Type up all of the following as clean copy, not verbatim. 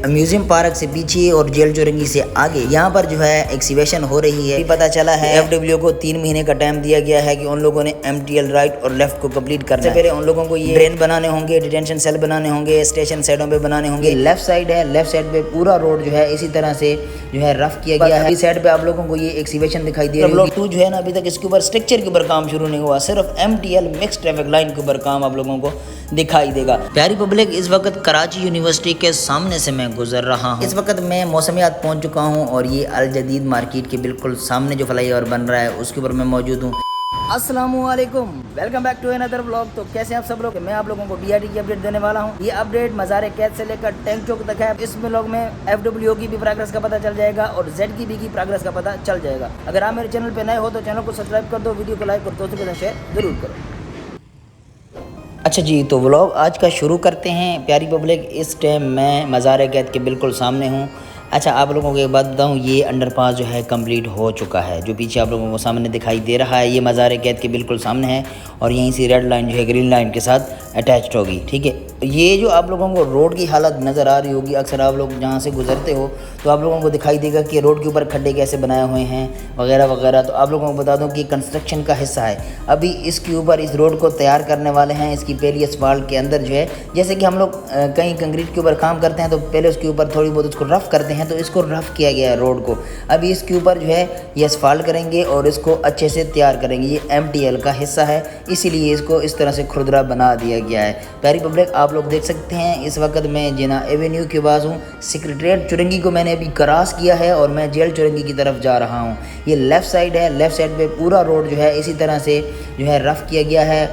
Museum park से पीछे और जेल चौरंगी से आगे यहाँ पर जो है एक्सीबिशन हो रही है। पता चला है एफडब्ल्यू को 3 महीने का टाइम दिया गया है कि उन लोगों ने एमटीएल राइट और लेफ्ट को कंप्लीट करना है। पहले उन लोगों को ये ड्रेन बनाने होंगे, डिटेंशन सेल बनाने होंगे, स्टेशन साइडों पे बनाने होंगे। लेफ्ट साइड है, लेफ्ट साइड पे पूरा रोड जो है इसी तरह से जो है रफ किया गया है। इस साइड पे आप लोगों को ये एक्सीबिशन दिखाई दे रही है। ब्लॉक 2 जो है ना अभी तक इसके ऊपर स्ट्रक्चर के ऊपर काम शुरू नहीं हुआ, सिर्फ एमटीएल मिक्स ट्रैफिक लाइन के ऊपर काम आप लोगों को दिखाई देगा। प्यारी पब्लिक, इस वक्त कराची यूनिवर्सिटी के सामने से मैं गुजर रहा हूँ। इस वक्त मैं मौसमियात पहुँच चुका हूँ और ये अल जदीद मार्केट के बिल्कुल सामने जो फ्लाईओवर बन रहा है उसके ऊपर मैं मौजूद हूँ। अस्सलामुअलैकुम, welcome back to another vlog. तो कैसे हैं आप सब लोग? मैं आप लोगों को बीआरटी की अपडेट देने वाला हूं। ये अपडेट मज़ार कैद से लेकर टैंक चौक तक है। इस व्लॉग में एफडब्ल्यू की भी प्रोग्रेस का पता चल जाएगा और जेड की भी की प्रोग्रेस का पता चल जाएगा। अगर आप मेरे चैनल पे नए हो तो चैनल को सब्सक्राइब कर दो, वीडियो को लाइक और दोस्तों के साथ शेयर जरूर करो। अच्छा जी, तो व्लॉग आज का शुरू करते हैं। प्यारी पब्लिक, इस टाइम मैं मज़ार कैद के बिल्कुल सामने हूँ। अच्छा, आप लोगों को एक बात बताऊँ, ये अंडरपास जो है कंप्लीट हो चुका है। जो पीछे आप लोगों को सामने दिखाई दे रहा है ये मज़ार कैद के बिल्कुल सामने है और यहीं से रेड लाइन जो है ग्रीन लाइन के साथ अटैच्ड होगी। ठीक है, ये जो आप लोगों को रोड की हालत नज़र आ रही होगी, अक्सर आप लोग जहाँ से गुजरते हो तो आप लोगों को दिखाई देगा कि रोड के ऊपर खड्डे कैसे बनाए हुए हैं वगैरह वगैरह। तो आप लोगों को बता दूं कि कंस्ट्रक्शन का हिस्सा है। अभी इसके ऊपर इस रोड को तैयार करने वाले हैं। इसकी पहली असफाल्ट के अंदर जो है, जैसे कि हम लोग कहीं कंक्रीट के ऊपर काम करते हैं तो पहले उसके ऊपर थोड़ी बहुत उसको रफ़ करते हैं, तो इसको रफ़ किया गया है रोड को। अभी इसके ऊपर जो है ये असफाल्ट करेंगे और इसको अच्छे से तैयार करेंगे। ये एमटीएल का हिस्सा है, इसीलिए इसको इस तरह से खुरदरा बना दिया गया है। प्यारी पब्लिक, आप लोग देख सकते हैं इस वक्त मैं जिना एवेन्यू के पास हूँ। सेक्रेटरीट चुरंगी को मैंने अभी क्रॉस किया है और मैं जेल चुरंगी की तरफ जा रहा हूँ। ये लेफ़्ट साइड है, लेफ़्ट साइड पे पूरा रोड जो है इसी तरह से जो है रफ़ किया गया है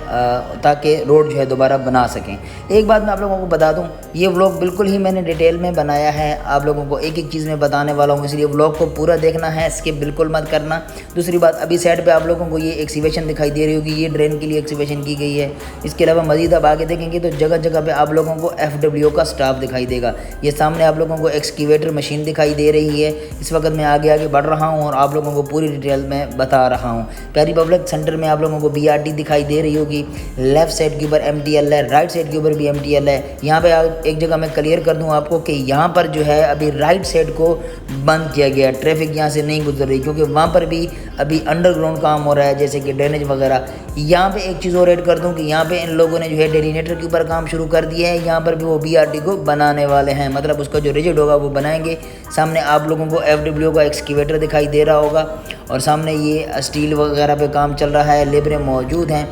ताकि रोड जो है दोबारा बना सकें। एक बात मैं आप लोगों को बता दूँ, ये व्लॉग बिल्कुल ही मैंने डिटेल में बनाया है। आप लोगों को एक एक चीज़ में बताने वाला हूँ, इसलिए व्लॉग को पूरा देखना है, स्किप बिल्कुल मत करना। दूसरी बात, अभी साइड पे आप लोगों को ये एक्सीबिशन दिखाई दे रही होगी, ये ड्रेन के लिए एक्सीबिशन की गई है। इसके अलावा मज़ीद आप आगे देखेंगे तो जगह जगह पे आप लोगों को एफडब्ल्यू का स्टाफ दिखाई देगा। ये सामने आप लोगों को एक्सकेवेटर मशीन दिखाई दे रही है। इस वक्त मैं आगे आगे बढ़ रहा हूँ और आप लोगों को पूरी डिटेल में बता रहा हूँ। प्यारी पब्लिक, सेंटर में आप लोगों को बीआरटी दिखाई दे रही होगी, लेफ्ट साइड के ऊपर एमटीएल है, राइट साइड के ऊपर भी एमटीएल है। यहाँ पे एक जगह मैं क्लियर कर दूँ आपको कि यहाँ पर जो है अभी राइट साइड को बंद किया गया, ट्रैफिक यहाँ से नहीं गुजर रही क्योंकि वहाँ पर भी अभी अंडरग्राउंड काम हो रहा है, जैसे कि ड्रेनेज वगैरह। यहाँ पे एक चीज़ और ऐड कर दूँ कि यहाँ पे इन लोगों ने जो है डेलीनेटर के ऊपर काम शुरू कर दिया है। यहाँ पर भी वो बीआरटी को बनाने वाले हैं, मतलब उसका जो रिजिड होगा वो बनाएंगे। सामने आप लोगों को एफडब्ल्यू का एक्सकेवेटर दिखाई दे रहा होगा और सामने ये स्टील वगैरह पे काम चल रहा है, लेबरें मौजूद हैं।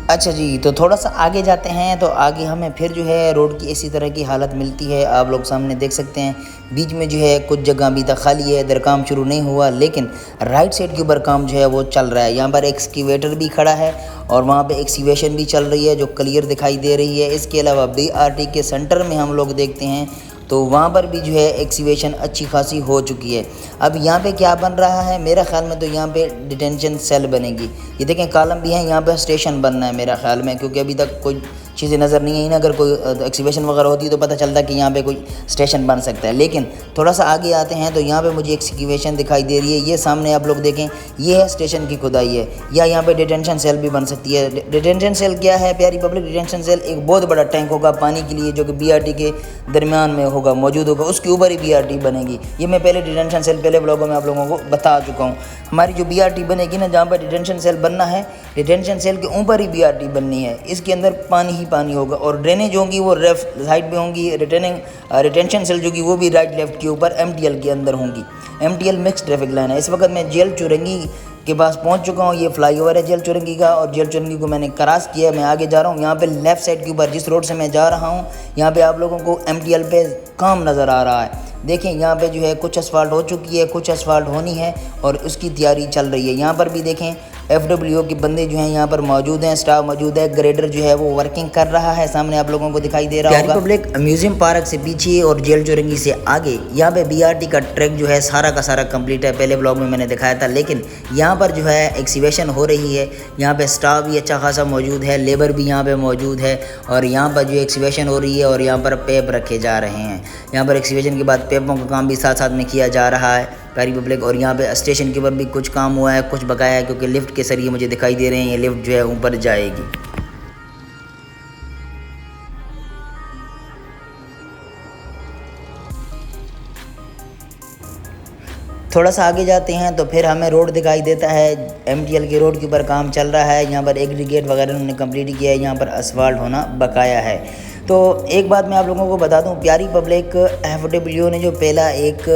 अच्छा जी, तो थोड़ा सा आगे जाते हैं तो आगे हमें फिर जो है रोड की इसी तरह की हालत मिलती है। आप लोग सामने देख सकते हैं बीच में जो है कुछ जगह अभी तक खाली है, इधर काम शुरू नहीं हुआ, लेकिन राइट साइड के ऊपर काम जो है वो चल रहा है। यहाँ पर एक्सकेवेटर भी खड़ा है और वहाँ पे एक्सीबिशन भी चल रही है जो क्लियर दिखाई दे रही है। इसके अलावा बीआरटी के सेंटर में हम लोग देखते हैं तो वहाँ पर भी जो है एक्सीबिशन अच्छी खासी हो चुकी है। अब यहाँ पे क्या बन रहा है, मेरा ख्याल में तो यहाँ पे डिटेंशन सेल बनेगी। ये देखें कॉलम भी है, यहाँ पे स्टेशन बनना है मेरा ख्याल में, क्योंकि अभी तक कोई चीज़ें नज़र नहीं आई ना। अगर कोई एक्सीबिशन वगैरह होती है तो पता चलता है कि यहाँ पे कोई स्टेशन बन सकता है। लेकिन थोड़ा सा आगे आते हैं तो यहाँ पे मुझे एक्सीबिशन दिखाई दे रही है। ये सामने आप लोग देखें, ये है स्टेशन की खुदाई है, या यहाँ पे डिटेंशन सेल भी बन सकती है। डिटेंशन सेल क्या है प्यारी पब्लिक? डिटेंशन सेल एक बहुत बड़ा टैंक होगा पानी के लिए, जो कि बीआरटी के दरमियान में होगा, मौजूद होगा, उसके ऊपर ही बीआरटी बनेगी। ये मैं पहले डिटेंशन सेल पहले ब्लॉगों में आप लोगों को बता चुका हूँ। हमारी जो बीआरटी बनेगी ना, जहाँ पर डिटेंशन सेल बनना है, डिटेंशन सेल के ऊपर ही बीआरटी बननी है। इसके अंदर पानी ही पानी होगा और ड्रेनेज होंगी वो लेफ्ट साइड पे होंगी। रिटेंशन सेल जो कि वो भी राइट लेफ्ट के ऊपर एमटीएल के अंदर होंगी। एमटीएल मिक्स ट्रैफिक लाइन है। इस वक्त मैं जेल चुरंगी के पास पहुंच चुका हूं। ये फ्लाईओवर है जेल चुरंगी का और जेल चुरंगी को मैंने क्रॉस किया। मैं आगे जा रहा हूं। यहाँ पे लेफ़्ट साइड के ऊपर जिस रोड से मैं जा रहा हूं, यहाँ पे आप लोगों को एमटीएल पे काम नज़र आ रहा है। देखें यहाँ पे जो है कुछ असफाल्ट हो चुकी है, कुछ असफाल्ट होनी है और उसकी तैयारी चल रही है। यहाँ पर भी देखें एफडब्ल्यू के बंदे जो हैं यहाँ पर मौजूद हैं, स्टाफ मौजूद है, ग्रेडर जो है वो वर्किंग कर रहा है, सामने आप लोगों को दिखाई दे रहा होगा। पब्लिक, म्यूजियम पार्क से पीछे और जेल चौरंगी से आगे यहाँ पे बीआरटी का ट्रैक जो है सारा का सारा कंप्लीट है। पहले ब्लॉग में मैंने दिखाया था, लेकिन यहाँ पर जो है एक्सीबिशन हो रही है। यहाँ पे स्टाफ भी अच्छा खासा मौजूद है, लेबर भी यहाँ पे मौजूद है और यहाँ पर जो एक्सीबिशन हो रही है और यहाँ पर पेप रखे जा रहे हैं। यहाँ पर एक्सीबिशन के बाद पेपों का काम भी साथ साथ में किया जा रहा है प्यारी पब्लिक। और यहाँ पे स्टेशन के ऊपर भी कुछ काम हुआ है, कुछ बकाया है, क्योंकि लिफ्ट के सरिये मुझे दिखाई दे रहे हैं। ये लिफ्ट जो है ऊपर जाएगी। थोड़ा सा आगे जाते हैं तो फिर हमें रोड दिखाई देता है। एमटीएल के रोड के ऊपर काम चल रहा है। यहाँ पर एग्रीगेट वगैरह उन्होंने कंप्लीट किया है, यहाँ पर असफाल्ट होना बकाया है। तो एक बात मैं आप लोगों को बता दूं, प्यारी पब्लिक, एफडब्ल्यू ने जो पहला एक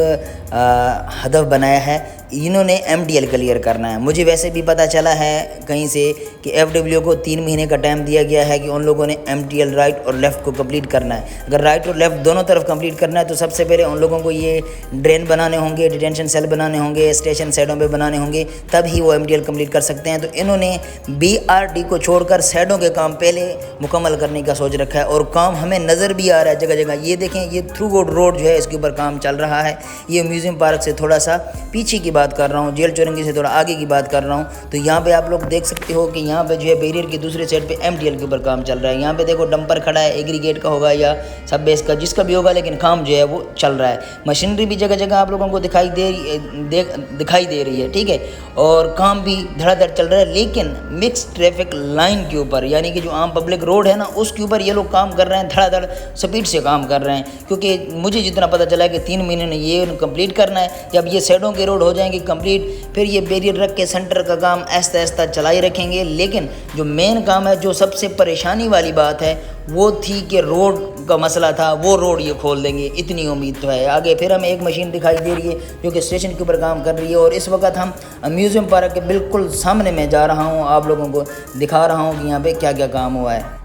हदफ बनाया है, इन्होंने एमटीएल क्लियर करना है। मुझे वैसे भी पता चला है कहीं से कि एफडब्ल्यू को 3 महीने का टाइम दिया गया है कि उन लोगों ने एमटीएल राइट और लेफ़्ट को कंप्लीट करना है। अगर राइट और लेफ़्ट दोनों तरफ कंप्लीट करना है तो सबसे पहले उन लोगों को ये ड्रेन बनाने होंगे, डिटेंशन सेल बनाने होंगे, स्टेशन साइडों पे बनाने होंगे, तब ही वो एमटीएल कंप्लीट कर सकते हैं। तो इन्होंने बीआरटी को छोड़कर साइडों के काम पहले मुकम्मल करने का सोच रखा है और काम हमें नज़र भी आ रहा है जगह जगह। ये देखें, ये थ्रू आउट रोड जो है इसके ऊपर काम चल रहा है। ये म्यूज़ियम पार्क से थोड़ा सा पीछे की बात कर रहा हूँ, जेल चौरंगी से थोड़ा आगे की बात कर रहा हूँ। तो यहाँ पे आप लोग देख सकते हो कि यहाँ पे जो है बैरियर की दूसरी साइड पे एमटीएल के ऊपर काम चल रहा है। यहाँ पे देखो डंपर खड़ा है, एग्रीगेट का होगा या सब बेस का, जिसका भी होगा, लेकिन काम जो है वो चल रहा है। मशीनरी भी जगह जगह आप लोगों को दिखाई दे रही है, ठीक है, और काम भी धड़ाधड़ चल रहा है। लेकिन मिक्स ट्रैफिक लाइन के ऊपर, यानी कि जो आम पब्लिक रोड है ना, उसके ऊपर ये लोग काम कर रहे हैं, धड़ाधड़ स्पीड से काम कर रहे हैं। क्योंकि मुझे जितना पता चला है कि 3 महीने में ये कंप्लीट करना है। जब ये साइडों के रोड हो जाएंगे कंप्लीट, फिर ये बैरियर रख के सेंटर का काम ऐसा ऐसा चला ही रखेंगे। लेकिन जो मेन काम है, जो सबसे परेशानी वाली बात है, वो थी कि रोड का मसला था, वो रोड ये खोल देंगे, इतनी उम्मीद तो है। आगे फिर हमें एक मशीन दिखाई दे रही है जो कि स्टेशन के ऊपर काम कर रही है। और इस वक्त हम म्यूज़ियम पार्क के बिल्कुल सामने में जा रहा हूँ, आप लोगों को दिखा रहा हूँ कि यहाँ पे क्या क्या काम हुआ है।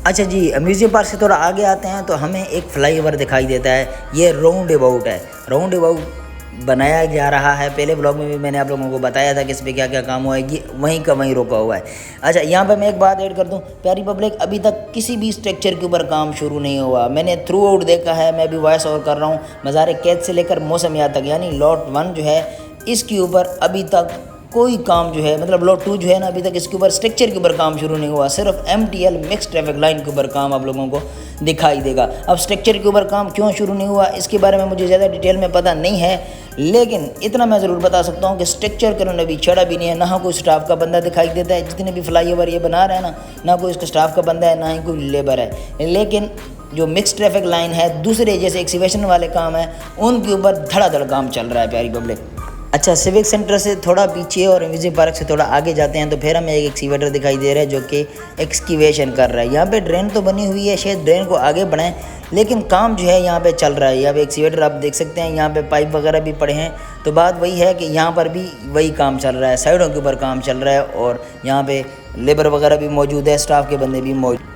अच्छा जी, म्यूज़ियम पार्क से थोड़ा आगे आते हैं तो हमें एक फ्लाईओवर दिखाई देता है। ये राउंड अबाउट है, राउंड अबाउट बनाया जा रहा है। पहले ब्लॉग में भी मैंने आप लोगों को बताया था कि इस पर क्या क्या काम हुआ है, ये वहीं का वहीं रोका हुआ है। अच्छा, यहाँ पे मैं एक बात ऐड कर दूँ, प्यारी पब्लिक, अभी तक किसी भी स्ट्रक्चर के ऊपर काम शुरू नहीं हुआ। मैंने थ्रू आउट देखा है, मैं भी वॉइस ओवर कर रहा हूँ, मज़ार कैद से लेकर मौसमिया तक, यानी लॉट 1 जो है इसके ऊपर अभी तक कोई काम जो है, मतलब लॉट 2 जो है ना, अभी तक इसके ऊपर स्ट्रक्चर के ऊपर काम शुरू नहीं हुआ। सिर्फ एमटीएल मिक्स ट्रैफिक लाइन के ऊपर काम आप लोगों को दिखाई देगा। अब स्ट्रक्चर के ऊपर काम क्यों शुरू नहीं हुआ, इसके बारे में मुझे ज़्यादा डिटेल में पता नहीं है, लेकिन इतना मैं ज़रूर बता सकता हूँ कि स्ट्रक्चर का उन्होंने अभी छड़ा भी नहीं है, ना कोई स्टाफ का बंदा दिखाई देता है। जितने भी फ्लाईओवर ये बना रहे हैं ना कोई इसका स्टाफ का बंदा है, ना ही कोई लेबर है। लेकिन जो मिक्स ट्रैफिक लाइन है, दूसरे जैसे एक्सीवेशन वाले काम है, उनके ऊपर धड़ाधड़ काम चल रहा है प्यारी पब्लिक। अच्छा, सिविक सेंटर से थोड़ा पीछे और म्यूज़ियम पार्क से थोड़ा आगे जाते हैं तो फिर हमें एक एक्सीवेटर दिखाई दे रहा है जो कि एक्सकीवेशन कर रहा है। यहाँ पे ड्रेन तो बनी हुई है, शायद ड्रेन को आगे बढ़ाएं, लेकिन काम जो है यहाँ पे चल रहा है। यहाँ पे एक्सीवेटर आप देख सकते हैं, यहाँ पे पाइप वगैरह भी पड़े हैं। तो बात वही है कि यहाँ पर भी वही काम चल रहा है, साइडों के ऊपर काम चल रहा है और यहाँ पे लेबर वगैरह भी मौजूद है, स्टाफ के बंदे भी मौजूद।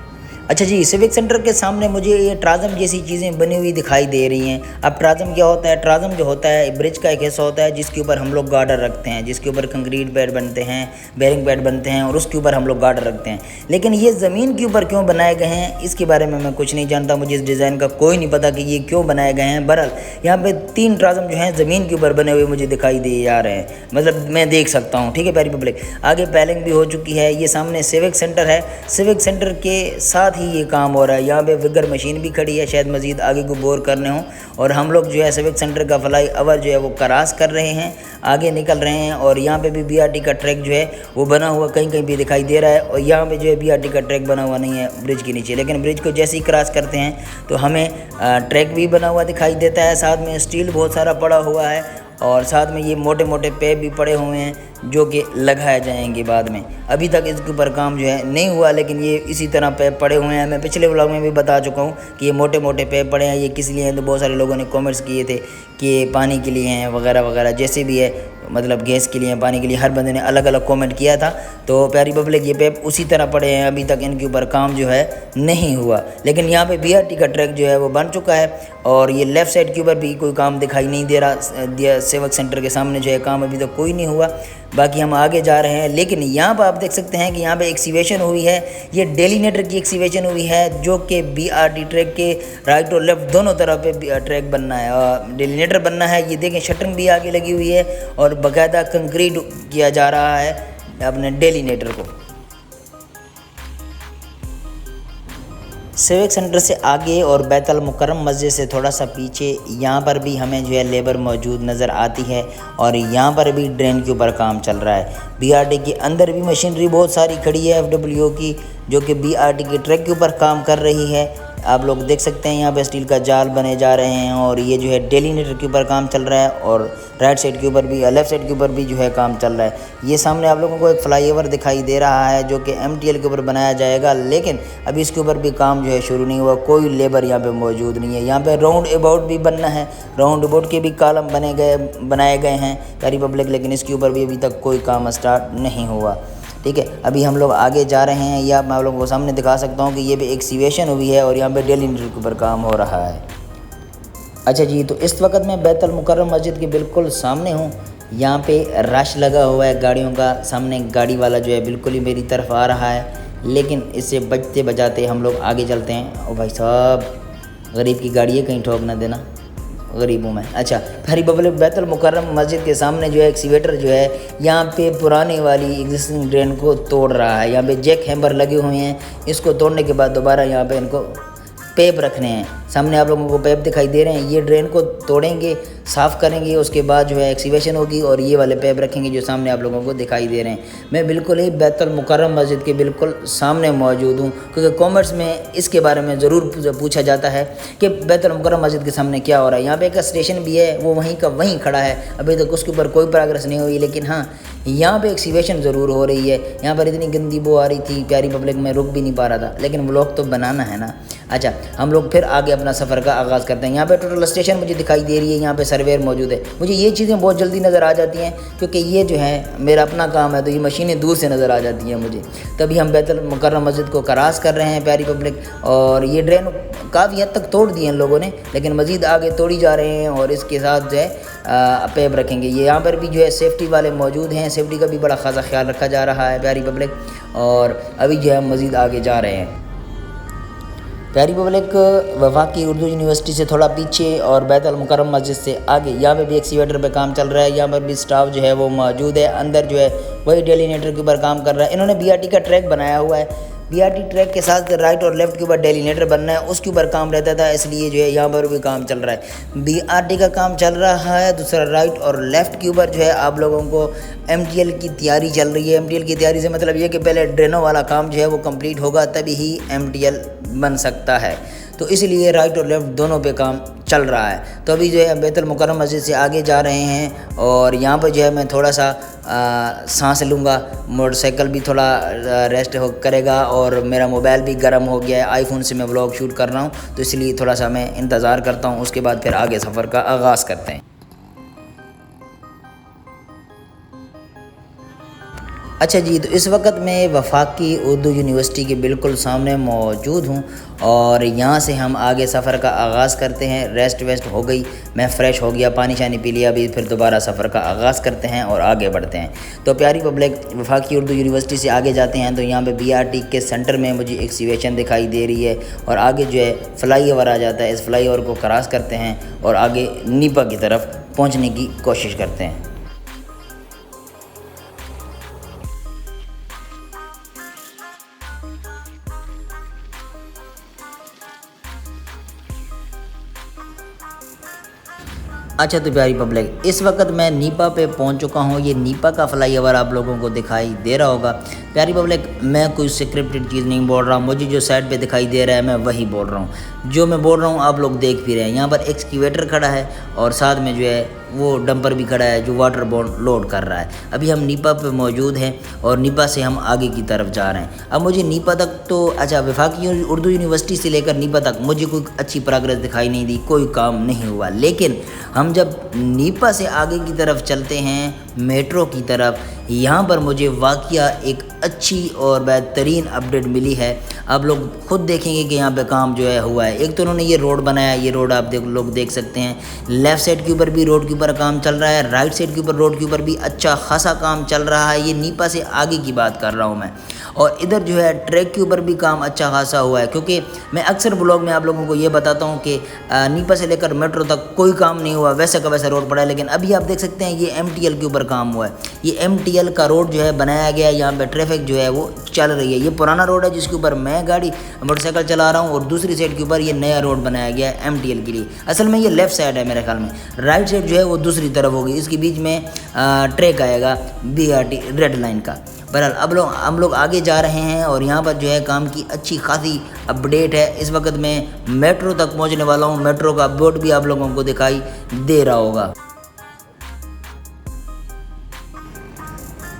अच्छा जी, सिविक सेंटर के सामने मुझे ये ट्राजम जैसी चीज़ें बनी हुई दिखाई दे रही हैं। अब ट्राजम क्या होता है? ट्राजम जो होता है ब्रिज का एक हिस्सा होता है जिसके ऊपर हम लोग गार्डर रखते हैं, जिसके ऊपर कंक्रीट पैड बनते हैं, बेरिंग पैड बनते हैं और उसके ऊपर हम लोग गार्डर रखते हैं। लेकिन ये ज़मीन के ऊपर क्यों बनाए गए हैं, इसके बारे में मैं कुछ नहीं जानता। मुझे इस डिज़ाइन का कोई नहीं पता कि ये क्यों बनाए गए हैं। बहरहाल यहाँ पे 3 ट्राजम जो हैं ज़मीन के ऊपर बने हुए मुझे दिखाई दे जा रहे हैं, मतलब मैं देख सकता हूँ। ठीक है प्यारी पब्लिक, आगे पैलिंग भी हो चुकी है। ये सामने सिविक सेंटर है, सिविक सेंटर के साथ ही ये काम हो रहा है। यहाँ पे विगर मशीन भी खड़ी है, शायद मजीद आगे को बोर करने हो। और हम लोग जो है सिविक सेंटर का फ्लाई ओवर जो है वो क्रॉस कर रहे हैं, आगे निकल रहे हैं। और यहाँ पे भी बीआरटी का ट्रैक जो है वो बना हुआ कहीं कहीं भी दिखाई दे रहा है। और यहाँ पे जो है बीआरटी का ट्रैक बना हुआ नहीं है ब्रिज के नीचे, लेकिन ब्रिज को जैसे ही क्रॉस करते हैं तो हमें ट्रैक भी बना हुआ दिखाई देता है। साथ में स्टील बहुत सारा पड़ा हुआ है और साथ में ये मोटे मोटे पैप भी पड़े हुए हैं जो कि लगाए जाएंगे बाद में। अभी तक इसके ऊपर काम जो है नहीं हुआ, लेकिन ये इसी तरह पैप पड़े हुए हैं। मैं पिछले व्लॉग में भी बता चुका हूँ कि ये मोटे मोटे पैप पड़े हैं। ये किस लिए हैं तो बहुत सारे लोगों ने कमेंट्स किए थे कि पानी के लिए हैं वगैरह वगैरह, जैसे भी है, मतलब गैस के लिए, पानी के लिए, हर बंदे ने अलग अलग कमेंट किया था। तो प्यारी पब्लिक ये पैप उसी तरह पड़े हैं, अभी तक इनके ऊपर काम जो है नहीं हुआ। लेकिन यहाँ पे बीआरटी का ट्रैक जो है वो बन चुका है। और ये लेफ़्ट साइड के ऊपर भी कोई काम दिखाई नहीं दे रहा। सिविक सेंटर के सामने जो है काम अभी तक कोई नहीं हुआ। बाकी हम आगे जा रहे हैं, लेकिन यहाँ पर आप देख सकते हैं कि यहाँ पे एक्सीवेशन हुई है। ये डेलीनेटर की एक्सीवेशन हुई है जो कि बीआरटी ट्रैक के राइट और लेफ़्ट दोनों तरफ पे ट्रैक बनना है और डेलीनेटर बनना है। ये देखें शटरिंग भी आगे लगी हुई है और बाकायदा कंक्रीट किया जा रहा है अपने डेलीनेटर को। सिविक सेंटर से आगे और बैतुल मुकर्रम मस्जिद से थोड़ा सा पीछे यहाँ पर भी हमें जो है लेबर मौजूद नज़र आती है और यहाँ पर भी ड्रेन के ऊपर काम चल रहा है। बीआरटी के अंदर भी मशीनरी बहुत सारी खड़ी है एफडब्ल्यू की, जो कि बीआरटी के ट्रैक के ऊपर काम कर रही है। आप लोग देख सकते हैं यहाँ पे स्टील का जाल बने जा रहे हैं और ये जो है डेलीनेटर के ऊपर काम चल रहा है और राइट साइड के ऊपर भी लेफ्ट साइड के ऊपर भी जो है काम चल रहा है। ये सामने आप लोगों को एक फ्लाईओवर दिखाई दे रहा है जो कि MTL के ऊपर बनाया जाएगा, लेकिन अभी इसके ऊपर भी काम जो है शुरू नहीं हुआ, कोई लेबर यहाँ पे मौजूद नहीं है। यहाँ पे राउंड अबाउट भी बनना है, राउंड अबाउट के भी कॉलम बनाए गए हैं प्यारी पब्लिक, लेकिन इसके ऊपर भी अभी तक कोई काम स्टार्ट नहीं हुआ। ठीक है, अभी हम लोग आगे जा रहे हैं। या मैं आप लोगों को सामने दिखा सकता हूँ कि ये भी एक्सीवेशन हुई है और यहाँ पे डेलीनेटर के ऊपर काम हो रहा है। अच्छा जी, तो इस वक्त मैं बैतुल मुकर्रम मस्जिद के बिल्कुल सामने हूँ। यहाँ पे रश लगा हुआ है गाड़ियों का, सामने गाड़ी वाला जो है बिल्कुल ही मेरी तरफ आ रहा है, लेकिन इससे बचते बचाते हम लोग आगे चलते हैं। ओ भाई साहब, गरीब की गाड़ी है, कहीं ठोक ना देना, गरीब हूँ मैं। अच्छा, प्यारी पब्लिक, बैतुल मुकर्रम मस्जिद के सामने जो है एक्सीवेटर जो है यहाँ पे पुराने वाली एग्जिस्टिंग ड्रेन को तोड़ रहा है। यहाँ पे जैक हैमर लगे हुए हैं, इसको तोड़ने के बाद दोबारा यहाँ पे इनको पेप रखने हैं। सामने आप लोगों को पेप दिखाई दे रहे हैं, ये ड्रेन को तोड़ेंगे, साफ़ करेंगे, उसके बाद जो है एक्सीवेशन होगी और ये वाले पेप रखेंगे जो सामने आप लोगों को दिखाई दे रहे हैं। मैं बिल्कुल ही बैतुल मुकर्रम मस्जिद के बिल्कुल सामने मौजूद हूँ, क्योंकि कॉमेंट्स में इसके बारे में ज़रूर पूछा जाता है कि बैतुल मुकर्रम मस्जिद के सामने क्या हो रहा है। यहाँ पे एक स्टेशन भी है, वो वहीं का वहीं खड़ा है, अभी तक उसके ऊपर कोई प्रोग्रेस नहीं हुई, लेकिन हाँ यहाँ पे एक्सीवेशन ज़रूर हो रही है। यहाँ पर इतनी गंदी बू आ रही थी प्यारी पब्लिक, में रुक भी नहीं पा रहा था, लेकिन व्लॉग तो बनाना है ना। अच्छा, हम लोग फिर आगे अपना सफ़र का आगाज़ करते हैं। यहाँ पे टोटल स्टेशन मुझे दिखाई दे रही है, यहाँ पे सर्वेयर मौजूद है। मुझे ये चीज़ें बहुत जल्दी नज़र आ जाती हैं, क्योंकि ये जो है मेरा अपना काम है, तो ये मशीनें दूर से नज़र आ जाती हैं मुझे। तभी हम बैतुल मुकर्रम मस्जिद को क्रॉस कर रहे हैं प्यारी पब्लिक, और ये ड्रेन काफ़ी हद तक तोड़ दी है इन लोगों ने, लेकिन मज़ीद आगे तोड़ी जा रहे हैं और इसके साथ जो है पेप रखेंगे। ये यहाँ पर भी जो है सेफ्टी वाले मौजूद हैं, सेफ्टी का भी बड़ा खासा ख्याल रखा जा रहा है प्यारी पब्लिक, और अभी जो है मज़ीद आगे जा रहे हैं। प्यारी पब्लिक, वफाकी उर्दू यूनिवर्सिटी से थोड़ा पीछे और बैतुल मुकर्रम मस्जिद से आगे यहाँ पे भी एक्सीवेटर पे काम चल रहा है। यहाँ पर भी स्टाफ जो है वो मौजूद है, अंदर जो है वही डेलीनेटर के ऊपर काम कर रहा है। इन्होंने BRT का ट्रैक बनाया हुआ है, BRT ट्रैक के साथ राइट और लेफ़्ट के ऊपर डेलीनेटर बनना है, उसके ऊपर काम रहता था, इसलिए जो है यहाँ पर भी काम चल रहा है। BRT का काम चल रहा है, दूसरा राइट और लेफ़्ट के ऊपर जो है आप लोगों को MTL की तैयारी चल रही है। MTL की तैयारी से मतलब ये कि पहले ड्रेनों वाला काम जो है वो कंप्लीट होगा, तभी ही MTL बन सकता है, तो इसलिए राइट और लेफ़्ट दोनों पे काम चल रहा है। तो अभी जो है बैतुल मुकर्रम मस्जिद से आगे जा रहे हैं और यहाँ पर जो है मैं थोड़ा सा सांस लूँगा, मोटरसाइकिल भी थोड़ा रेस्ट करेगा, और मेरा मोबाइल भी गर्म हो गया है, आईफोन से मैं व्लॉग शूट कर रहा हूँ, तो इसलिए थोड़ा सा मैं इंतज़ार करता हूँ, उसके बाद फिर आगे सफ़र का आगाज़ करते हैं। अच्छा जी, तो इस वक्त मैं वफाकी उर्दू यूनिवर्सिटी के बिल्कुल सामने मौजूद हूँ और यहाँ से हम आगे सफ़र का आगाज़ करते हैं। रेस्ट वेस्ट हो गई, मैं फ़्रेश हो गया, पानी शानी पी लिया, अभी फिर दोबारा सफ़र का आगाज़ करते हैं और आगे बढ़ते हैं। तो प्यारी पब्लिक, वफाकी उर्दू यूनिवर्सिटी से आगे जाते हैं तो यहाँ पे BRT के सेंटर में मुझे एक्सीवेशन दिखाई दे रही है और आगे जो है फ्लाईओवर आ जाता है। इस फ्लाईओवर को क्रॉस करते हैं और आगे नीपा की तरफ पहुँचने की कोशिश करते हैं। अच्छा, तो प्यारी पब्लिक, इस वक्त मैं नीपा पे पहुंच चुका हूं। ये नीपा का फ्लाईओवर आप लोगों को दिखाई दे रहा होगा। प्यारी पब्लिक, मैं कोई स्क्रिप्टेड चीज़ नहीं बोल रहा, मुझे जो साइड पे दिखाई दे रहा है मैं वही बोल रहा हूँ। जो मैं बोल रहा हूँ आप लोग देख भी रहे हैं। यहाँ पर एक्सकेवेटर खड़ा है और साथ में जो है वो डंपर भी खड़ा है जो वाटर बोर्ड लोड कर रहा है। अभी हम नीपा पे मौजूद हैं और नीपा से हम आगे की तरफ जा रहे हैं। अब मुझे नीपा तक तो, अच्छा, वफाकी उर्दू यूनिवर्सिटी से लेकर नीपा तक मुझे कोई अच्छी प्रोग्रेस दिखाई नहीं दी, कोई काम नहीं हुआ। लेकिन हम जब नीपा से आगे की तरफ चलते हैं मेट्रो की तरफ, यहाँ पर मुझे वाकया एक अच्छी और बेहतरीन अपडेट मिली है। आप लोग खुद देखेंगे कि यहाँ पे काम जो है हुआ है। एक तो उन्होंने ये रोड बनाया, ये रोड आप लोग देख सकते हैं। लेफ़्ट साइड के ऊपर भी रोड के ऊपर काम चल रहा है, राइट साइड के ऊपर रोड के ऊपर भी अच्छा खासा काम चल रहा है। ये नीपा से आगे की बात कर रहा हूँ मैं। और इधर जो है ट्रैक के ऊपर भी काम अच्छा खासा हुआ है, क्योंकि मैं अक्सर ब्लॉग में आप लोगों को ये बताता हूँ कि नीपा से लेकर मेट्रो तक कोई काम नहीं हुआ, वैसा का वैसा रोड पड़ा है। लेकिन अभी आप देख सकते हैं ये MTL के ऊपर काम हुआ है। ये MTL का रोड जो है बनाया गया है, यहाँ पे ट्रैफिक जो है वो चल रही है। ये पुराना रोड है जिसके ऊपर मैं गाड़ी मोटरसाइकिल चला रहा हूँ, और दूसरी साइड के ऊपर ये नया रोड बनाया गया है MTL के लिए। असल में ये लेफ़्ट साइड है मेरे ख्याल में, राइट साइड जो है वो दूसरी तरफ होगी। इसके बीच में ट्रैक आएगा BRT रेड लाइन का, बहरहाल अब हम लोग आगे जा रहे हैं और यहाँ पर जो है काम की अच्छी खासी अपडेट है। इस वक्त मैं मेट्रो तक पहुँचने वाला हूँ। मेट्रो का बोर्ड भी आप लोगों को दिखाई दे रहा होगा।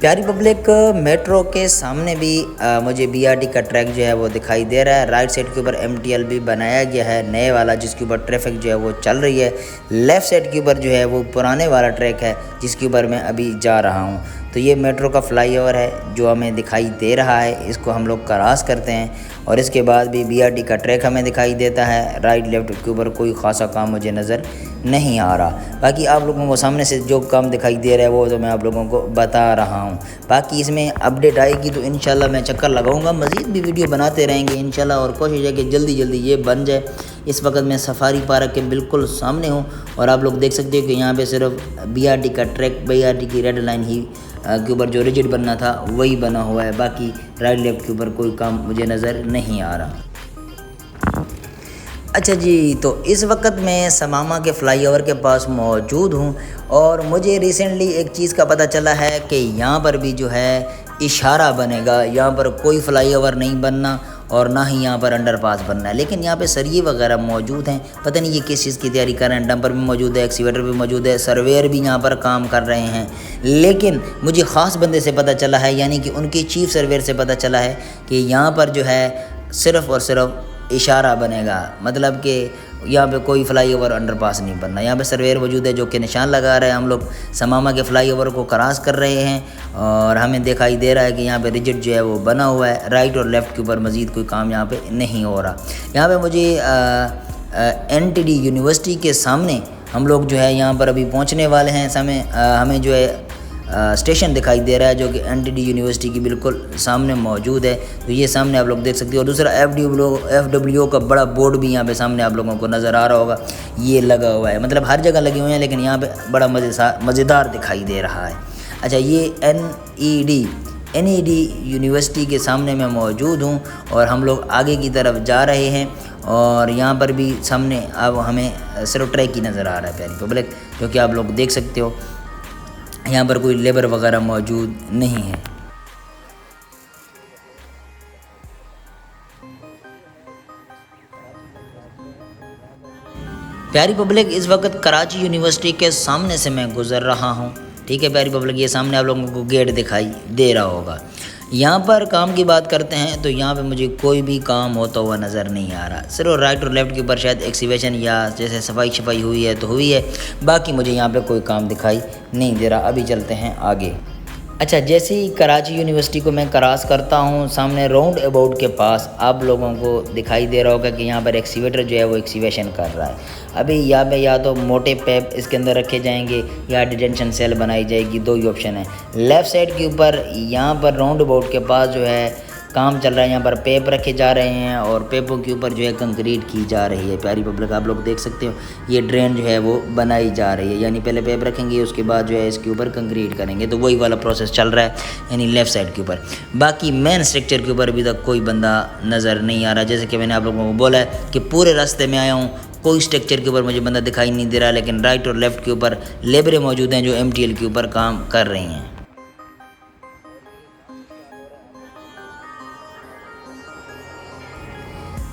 प्यारी पब्लिक, मेट्रो के सामने भी मुझे BRT का ट्रैक जो है वो दिखाई दे रहा है। राइट साइड के ऊपर MTL भी बनाया गया है नए वाला, जिसके ऊपर ट्रैफिक जो है वो चल रही है। लेफ़्ट साइड के ऊपर जो है वो पुराने वाला ट्रैक है जिसके ऊपर मैं अभी जा रहा हूँ। तो ये मेट्रो का फ्लाईओवर है जो हमें दिखाई दे रहा है, इसको हम लोग क्रॉस करते हैं और इसके बाद भी BRT का ट्रैक हमें दिखाई देता है। राइट लेफ़्ट के ऊपर कोई ख़ासा काम मुझे नज़र नहीं आ रहा। बाकी आप लोगों को सामने से जो काम दिखाई दे रहा है वो तो मैं आप लोगों को बता रहा हूँ। बाकी इसमें अपडेट आएगी तो इंशाल्लाह मैं चक्कर लगाऊंगा, मज़ीद भी वीडियो बनाते रहेंगे इंशाल्लाह, और कोशिश है कि जल्दी जल्दी ये बन जाए। इस वक्त मैं सफारी पार्क के बिल्कुल सामने हूँ और आप लोग देख सकते हो कि यहाँ पे सिर्फ BRT का ट्रैक, BRT की रेड लाइन ही के ऊपर जो रिजिड बनना था वही बना हुआ है। बाकी राइट लेफ़्ट के ऊपर कोई काम मुझे नज़र नहीं आ रहा। अच्छा जी, तो इस वक्त मैं समामा के फ्लाईओवर के पास मौजूद हूँ और मुझे रिसेंटली एक चीज़ का पता चला है कि यहाँ पर भी जो है इशारा बनेगा। यहाँ पर कोई फ्लाईओवर नहीं बनना और ना ही यहाँ पर अंडरपास बनना है, लेकिन यहाँ पे सरिये वगैरह मौजूद हैं। पता नहीं ये किस चीज़ की तैयारी कर रहे हैं। डंपर भी मौजूद है, एक्सीवेटर भी मौजूद है, सर्वेयर भी यहाँ पर काम कर रहे हैं। लेकिन मुझे ख़ास बंदे से पता चला है, यानी कि उनके चीफ सर्वेयर से पता चला है कि यहाँ पर जो है सिर्फ़ और सिर्फ इशारा बनेगा, मतलब कि यहाँ पे कोई फ्लाईओवर अंडरपास नहीं बनना। यहाँ पे सर्वेयर मौजूद है जो कि निशान लगा रहे हैं। हम लोग समामा के फ्लाईओवर को क्रॉस कर रहे हैं और हमें दिखाई दे रहा है कि यहाँ पे रिजिड जो है वो बना हुआ है। राइट और लेफ़्ट के ऊपर मज़ीद कोई काम यहाँ पे नहीं हो रहा। यहाँ पे मुझे NTD यूनिवर्सिटी के सामने हम लोग जो है यहाँ पर अभी पहुँचने वाले हैं। हमें जो है स्टेशन दिखाई दे रहा है जो कि NTD यूनिवर्सिटी की बिल्कुल सामने मौजूद है। तो ये सामने आप लोग देख सकते हो। और दूसरा FWO का बड़ा बोर्ड भी यहाँ पे सामने आप लोगों को नज़र आ रहा होगा, ये लगा हुआ है। मतलब हर जगह लगे हुए हैं, लेकिन यहाँ पे बड़ा मज़ेदार दिखाई दे रहा है। अच्छा, ये NED यूनिवर्सिटी के सामने मैं मौजूद हूँ और हम लोग आगे की तरफ जा रहे हैं और यहाँ पर भी सामने अब हमें सिर्फ ट्रैक ही नज़र आ रहा है प्यारी पब्लिक, जो कि आप लोग देख सकते हो। यहाँ पर कोई लेबर वगैरह मौजूद नहीं है। प्यारी पब्लिक, इस वक्त कराची यूनिवर्सिटी के सामने से मैं गुज़र रहा हूँ। ठीक है प्यारी पब्लिक, ये सामने आप लोगों को गेट दिखाई दे रहा होगा। यहाँ पर काम की बात करते हैं तो यहाँ पे मुझे कोई भी काम होता हुआ नज़र नहीं आ रहा। सिर्फ राइट और लेफ़्ट के ऊपर शायद एक्सीवेशन या जैसे सफाई हुई है तो हुई है, बाकी मुझे यहाँ पे कोई काम दिखाई नहीं दे रहा। अभी चलते हैं आगे। अच्छा, जैसे ही कराची यूनिवर्सिटी को मैं क्रॉस करता हूँ, सामने राउंड अबाउट के पास आप लोगों को दिखाई दे रहा होगा कि यहाँ पर एक्सीवेटर जो है वो एक्सीवेशन कर रहा है। अभी यहाँ पे या तो मोटे पैप इसके अंदर रखे जाएंगे या डिटेंशन सेल बनाई जाएगी, दो ही ऑप्शन है। लेफ़्ट साइड के ऊपर यहाँ पर राउंड अबाउट के पास जो है काम चल रहा है। यहाँ पर पेप रखे जा रहे हैं और पेपों के ऊपर जो है कंक्रीट की जा रही है। प्यारी पब्लिक, आप लोग देख सकते हो ये ड्रेन जो है वो बनाई जा रही है, यानी पहले पेप रखेंगे उसके बाद जो है इसके ऊपर कंक्रीट करेंगे। तो वही वाला प्रोसेस चल रहा है, यानी लेफ़्ट साइड के ऊपर। बाकी मेन स्ट्रक्चर के ऊपर अभी तक कोई बंदा नज़र नहीं आ रहा। जैसे कि मैंने आप लोगों को बोला है कि पूरे रास्ते में आया हूँ, कोई स्ट्रक्चर के ऊपर मुझे बंदा दिखाई नहीं दे रहा, लेकिन राइट और लेफ़्ट के ऊपर लेबरें मौजूद हैं जो MTL के ऊपर काम कर रही हैं।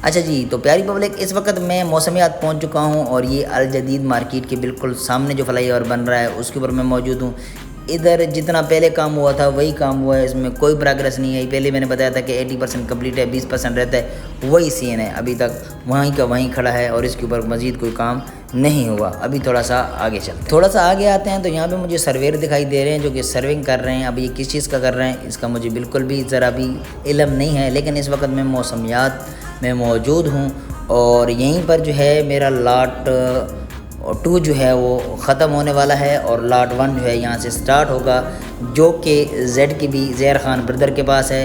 अच्छा जी, तो प्यारी पब्लिक, इस वक्त मैं मौसमियात पहुंच चुका हूं और ये अल जदीद मार्केट के बिल्कुल सामने जो फ्लाईओवर बन रहा है उसके ऊपर मैं मौजूद हूं। इधर जितना पहले काम हुआ था वही काम हुआ है, इसमें कोई प्रोग्रेस नहीं है। पहले मैंने बताया था कि 80% कम्प्लीट है, 20% रहता है, वही सीन है। अभी तक वहीं का वहीं खड़ा है और इसके ऊपर मज़ीद कोई काम नहीं हुआ। अभी थोड़ा सा आगे आते हैं तो यहाँ पे मुझे सर्वेयर दिखाई दे रहे हैं जो कि सर्विंग कर रहे हैं। अब ये किस चीज़ का कर रहे हैं इसका मुझे बिल्कुल भी ज़रा भी इल्म नहीं है, लेकिन इस वक्त मैं मौसमियात में मौजूद हूँ और यहीं पर जो है मेरा लाट 2 जो है वो ख़त्म होने वाला है और लाट 1 जो है यहाँ से स्टार्ट होगा, जो कि ZKB ज़ैर ख़ान ब्रदर के पास है।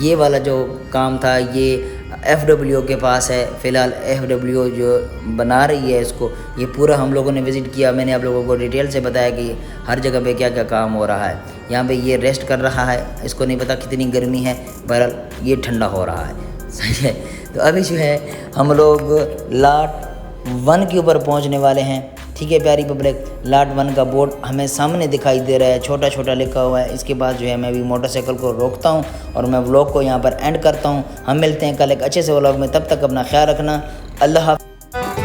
ये वाला जो काम था ये FWO के पास है। फ़िलहाल FWO जो बना रही है इसको, ये पूरा हम लोगों ने विज़िट किया। मैंने आप लोगों को डिटेल से बताया कि हर जगह पे क्या क्या काम हो रहा है। यहाँ पे ये रेस्ट कर रहा है, इसको नहीं पता कितनी गर्मी है, बहरहाल ये ठंडा हो रहा है, सही है। तो अभी जो है हम लोग लाट 1 के ऊपर पहुंचने वाले हैं, ठीक है प्यारी पब्लिक, लॉट 1 का बोर्ड हमें सामने दिखाई दे रहा है, छोटा छोटा लिखा हुआ है। इसके बाद जो है मैं अभी मोटरसाइकिल को रोकता हूँ और मैं व्लॉग को यहाँ पर एंड करता हूँ। हम मिलते हैं कल एक अच्छे से व्लॉग में, तब तक अपना ख्याल रखना। अल्लाह हाफ़िज़।